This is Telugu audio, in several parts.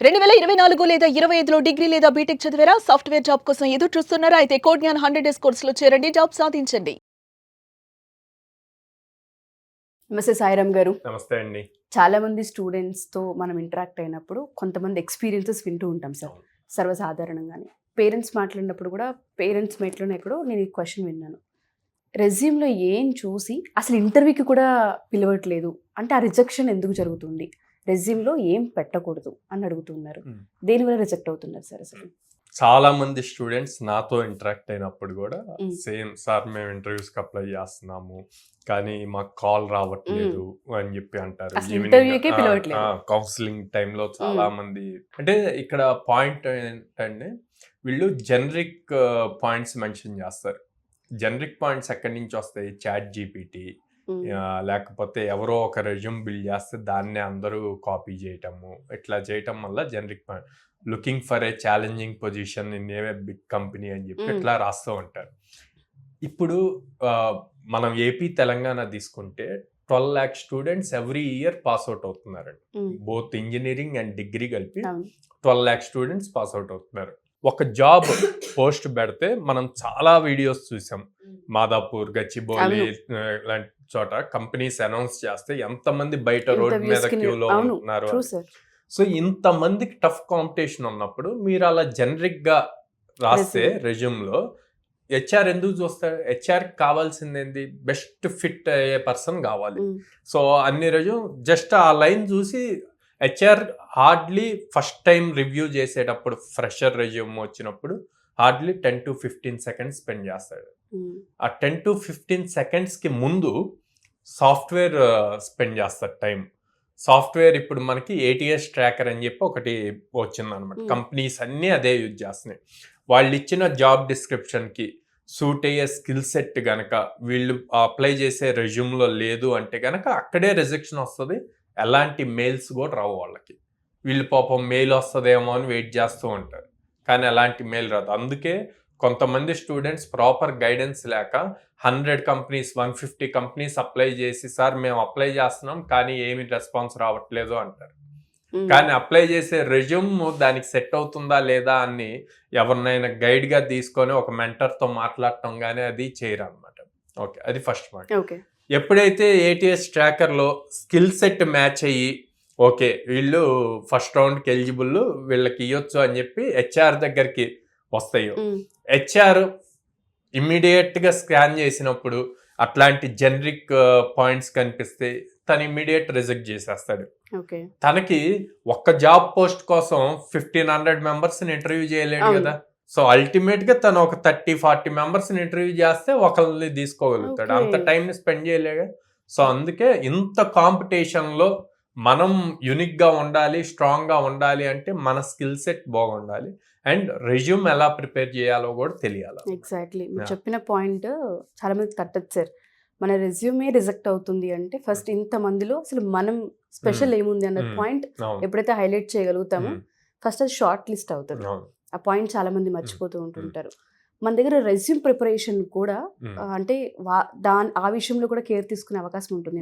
2024 లేదా 25లో డిగ్రీ లేదా బీటెక్ చదివారా? సాఫ్ట్‌వేర్ జాబ్ కోసం ఎదురు చూస్తున్నారా? అయితే కోడ్‌జ్ఞాన్ 100 డేస్ కోర్సులో చేరండి. జాబ్ సాధించండి. నమస్తే సాయిరామ్ గారు. నమస్తే అండి. చాలా మంది స్టూడెంట్స్‌తో మనం ఇంటరాక్ట్ అయినప్పుడు కొంతమంది ఎక్స్‌పీరియన్సెస్ వింటూ ఉంటాం సార్. అవును. సర్వసాధారణంగానే. పేరెంట్స్ మాట్లాడినప్పుడు కూడా పేరెంట్స్ మీట్‌లోనే ఎక్కడో నేను ఈ క్వెషన్ విన్నాను. రెజ్యూమ్‌లో ఏం చూసి అసలు ఇంటర్వ్యూకి కూడా పిలవట్లేదు. అంటే ఆ రిజెక్షన్ ఎందుకు జరుగుతుంది? రెజ్యూమ్‌లో ఏం పెట్టకూడదు అని అడుగుతున్నారు. దేనివల్ల రిజెక్ట్ అవుతున్నారు సార్ అసలు? చాలా మంది స్టూడెంట్స్ నాతో ఇంటరాక్ట్ అయినప్పుడు కూడా మ్. సేమ్ సార్ మేము ఇంటర్వ్యూస్కి అప్లై చేస్తున్నాము కానీ మాకు కాల్ రావట్లేదు అని చెప్పి అంటారు. అసలు ఇంటర్వ్యూకే పిలవట్లేదు. కౌన్సిలింగ్ టైంలో చాలా మంది అంటే ఇక్కడ పాయింట్ ఏంటంటే వీళ్ళు జనరిక్ పాయింట్స్ మెన్షన్ చేస్తారు. జనరిక్ పాయింట్స్ ఎక్కడి నుంచి వస్తాయి? చాట్ జీపీటీ లేకపోతే ఎవరో ఒక రెజ్యూమ్ బిల్డ్ చేస్తే దాన్నే అందరూ కాపీ చేయటము, ఇట్లా చేయటం వల్ల generic point looking for a challenging position in a big company అని చెప్పి ఇట్లా రాస్తూ ఉంటారు. ఇప్పుడు మనం ఏపీ తెలంగాణ తీసుకుంటే 12 lakh students every year pass out అవుతున్నారండి. బోత్ ఇంజనీరింగ్ అండ్ డిగ్రీ కలిపి 12 lakh స్టూడెంట్స్ పాస్ అవుట్ అవుతున్నారు. ఒక జాబ్ పోస్ట్ పెడితే మనం చాలా వీడియోస్ చూసాం. మాదాపూర్, గచ్చిబౌలి లాంటి చోట కంపెనీస్ అనౌన్స్ చేస్తే ఎంతమంది బయట రోడ్ మీద క్యూలో ఉంటున్నారు. సో ఇంతమందికి టఫ్ కాంపిటీషన్ ఉన్నప్పుడు మీరు అలా జనరిక్ గా రాస్తే రెజ్యూమ్ లో హెచ్ఆర్ ఎందుకు చూస్తాడు? హెచ్ఆర్ కావాల్సింది ఏంది? బెస్ట్ ఫిట్ అయ్యే పర్సన్ కావాలి. సో అన్ని రెజ్యూమ్ జస్ట్ ఆ లైన్ చూసి HR hardly first time review చేసేటప్పుడు ఫ్రెషర్ రెజ్యూమ్ వచ్చినప్పుడు హార్డ్లీ 10 to 15 seconds స్పెండ్ చేస్తాడు. ఆ 10 to 15 secondsకి ముందు సాఫ్ట్వేర్ స్పెండ్ చేస్తాడు టైం. సాఫ్ట్వేర్ ఇప్పుడు మనకి ఏటీఎస్ ట్రాకర్ అని చెప్పి ఒకటి వచ్చింది అనమాట. కంపెనీస్ అన్నీ అదే యూజ్ చేస్తున్నాయి. వాళ్ళు ఇచ్చిన జాబ్ డిస్క్రిప్షన్కి సూట్ అయ్యే స్కిల్ సెట్ గనక వీళ్ళు అప్లై చేసే రెజ్యూమ్లో లేదు అంటే గనక అక్కడే రిజెక్షన్ వస్తుంది. ఎలాంటి మెయిల్స్ కూడా రావు వాళ్ళకి. వీళ్ళు పాపం మెయిల్ వస్తుందేమో అని వెయిట్ చేస్తూ ఉంటారు, కానీ ఎలాంటి మెయిల్ రాదు. అందుకే కొంతమంది స్టూడెంట్స్ ప్రాపర్ గైడెన్స్ లేక 100 కంపెనీస్ 150 కంపెనీస్ అప్లై చేసి సార్ మేము అప్లై చేస్తున్నాం కానీ ఏమి రెస్పాన్స్ రావట్లేదు అంటారు. కానీ అప్లై చేసే రెజ్యూమ్ దానికి సెట్ అవుతుందా లేదా అని ఎవరినైనా గైడ్గా తీసుకొని ఒక మెంటర్తో మాట్లాడటం కానీ అది చేయరు అనమాట. ఓకే, అది ఫస్ట్ పాయింట్. ఎప్పుడైతే ఏటీఎస్ ట్రాకర్లో స్కిల్ సెట్ మ్యాచ్ అయ్యి ఓకే వీళ్ళు ఫస్ట్ రౌండ్కి ఎలిజిబుల్, వీళ్ళకి ఇవ్వచ్చు అని చెప్పి హెచ్ఆర్ దగ్గరికి వస్తాయో, హెచ్ఆర్ ఇమ్మీడియట్గా స్కాన్ చేసినప్పుడు అట్లాంటి జనరిక్ పాయింట్స్ కనిపిస్తే తను ఇమ్మీడియట్ రిజెక్ట్ చేసేస్తాడు. తనకి ఒక్క జాబ్ పోస్ట్ కోసం 1500 మెంబర్స్ని ఇంటర్వ్యూ చేయలేడు కదా. సో అల్టిమేట్ గా తను ఒక 30-40 మెంబర్స్ని ఇంటర్వ్యూ చేస్తే ఒకరిని తీసుకోగలుగుతాడు. అంత టైంని స్పెండ్ చేయలేగా. సో అందుకే ఇంత కాంపిటీషన్లో మనం యూనిక్ గా ఉండాలి, స్ట్రాంగ్ గా ఉండాలి అంటే మన స్కిల్ సెట్ బాగుండాలి అండ్ రెజ్యూమ్ ఎలా ప్రిపేర్ చేయాలో కూడా తెలియాలి. ఎగ్జాక్ట్లీ మీరు చెప్పిన పాయింట్ చాలా మంది తట్టదు సార్. మన రెజ్యూమే రిజెక్ట్ అవుతుంది అంటే ఫస్ట్ ఇంత మందిలో అసలు మనం స్పెషల్ ఏముంది అన్న పాయింట్ ఎప్పుడైతే హైలైట్ చేయగలుగుతామో ఫస్ట్ అది షార్ట్ లిస్ట్ అవుతుంది. ఆ పాయింట్ చాలా మంది మర్చిపోతూ ఉంటుంటారు. మన దగ్గర రెజ్యూమ్ ప్రిపరేషన్ కూడా అంటే ఆ విషయంలో కూడా కేర్ తీసుకునే అవకాశం ఉంటుంది.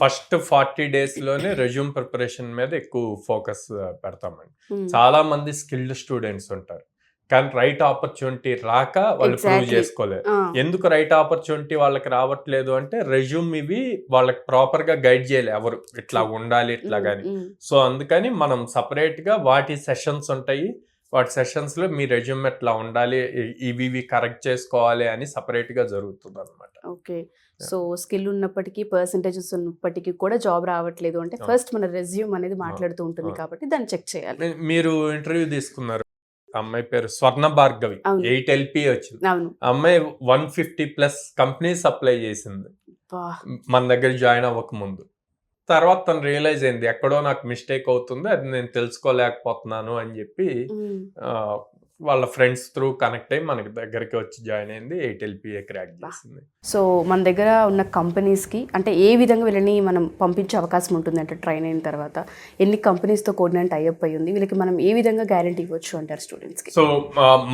ఫస్ట్ 40 days లోనే రెజ్యూమ్ ప్రిపరేషన్ మీద ఎక్కువ ఫోకస్ పెడతామండి. చాలా మంది స్కిల్డ్ స్టూడెంట్స్ ఉంటారు కానీ రైట్ ఆపర్చునిటీ రాక వాళ్ళు ప్రూవ్ చేసుకోలేరు. ఎందుకు రైట్ ఆపర్చునిటీ వాళ్ళకి రావట్లేదు అంటే రెజ్యూమ్ ఇవి వాళ్ళకి ప్రాపర్ గా గైడ్ చేయలే ఎవరు, ఇట్లా ఉండాలి ఇట్లా గానీ. సో అందుకని మనం సపరేట్ గా వాటి సెషన్స్ ఉంటాయి. వాటి సెషన్స్ లో మీ రెజ్యూమ్ ఎట్లా ఉండాలి, ఇవి కరెక్ట్ చేసుకోవాలి అని సపరేట్ గా జరుగుతుంది అనమాట. ఓకే, సో స్కిల్ ఉన్నప్పటికీ పర్సంటేజెస్ ఉన్నప్పటికీ కూడా జాబ్ రావట్లేదు అంటే ఫస్ట్ మన రెజ్యూమ్ అనేది మాట్లాడుతూ ఉంటుంది కాబట్టి దాన్ని చెక్ చేయాలి. మీరు ఇంటర్వ్యూ తీసుకున్నారు, అమ్మాయి పేరు స్వర్ణ భార్గవి, 8 LPA వచ్చింది. అమ్మాయి 150+ కంపెనీస్ అప్లై చేసింది మన దగ్గర జాయిన్ అవ్వక ముందు. తర్వాత తను రియలైజ్ అయింది ఎక్కడో నాకు మిస్టేక్ అవుతుంది, అది నేను తెలుసుకోలేకపోతున్నాను అని చెప్పి వాళ్ళ ఫ్రెండ్స్ త్రూ కనెక్ట్ అయ్యి మనకి దగ్గరికి వచ్చి జాయిన్ అయింది. 8 LPA క్రాక్ చేసింది. సో మన దగ్గర ఉన్న కంపెనీస్కి అంటే ఏ విధంగా వీళ్ళని మనం పంపించే అవకాశం ఉంటుంది అంటే ట్రైన్ అయిన తర్వాత ఎన్ని కంపెనీస్తో కోఆర్డినేట్ అయ్యప్ అయ్యి ఉంది, వీళ్ళకి మనం ఏ విధంగా గ్యారంటీ ఇవ్వచ్చు అంటారు స్టూడెంట్స్కి? సో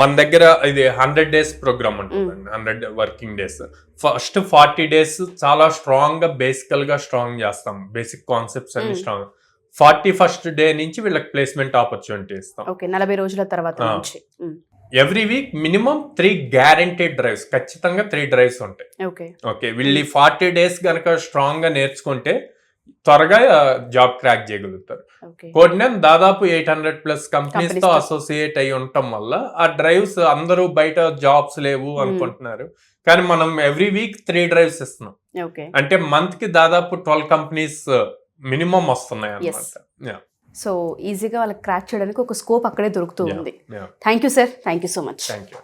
మన దగ్గర ఇది 100 days ప్రోగ్రామ్ ఉంటుందండి. 100 working days. ఫస్ట్ 40 days చాలా స్ట్రాంగ్ గా బేసికల్ గా స్ట్రాంగ్ చేస్తాం, బేసిక్ కాన్సెప్ట్స్ అన్ని స్ట్రాంగ్. 41st డే నుంచి వీళ్ళకి ప్లేస్మెంట్ ఆపర్చునిటీ ఇస్తాం. ఓకే, 40 రోజుల తర్వాత ఆ. నుంచి. Every week minimum 3 guaranteed drives, ఖచ్చితంగా 3 డ్రైవ్స్ ఉంటాయి. ఓకే. ఓకే, వీళ్ళు 40 డేస్ కనుక స్ట్రాంగ్ గా నేర్చుకుంటే త్వరగా జాబ్ క్రాక్ చేయగలుగుతారు. ఓకే. కోడినేమ్ దాదాపు 800+ కంపెనీస్ తో Companies తో. అసోసియేట్ అయి ఉండటం వల్ల ఆ డ్రైవ్స్ అందరూ బయట జాబ్స్ లేవు అనుకుంటున్నారు, కానీ మనం ఎవ్రీ వీక్ 3 డ్రైవ్స్ ఇస్తున్నాం. ఓకే. అంటే మంత్ కి దాదాపు 12 కంపెనీస్ మినిమం వస్తున్నాయి అన్నమాట. సో ఈజీగా వాళ్ళకి క్రాక్ చేయడానికి ఒక స్కోప్ అక్కడే దొరుకుతూ ఉంది. Yeah. Thank you sir, thank you so much. Thank you.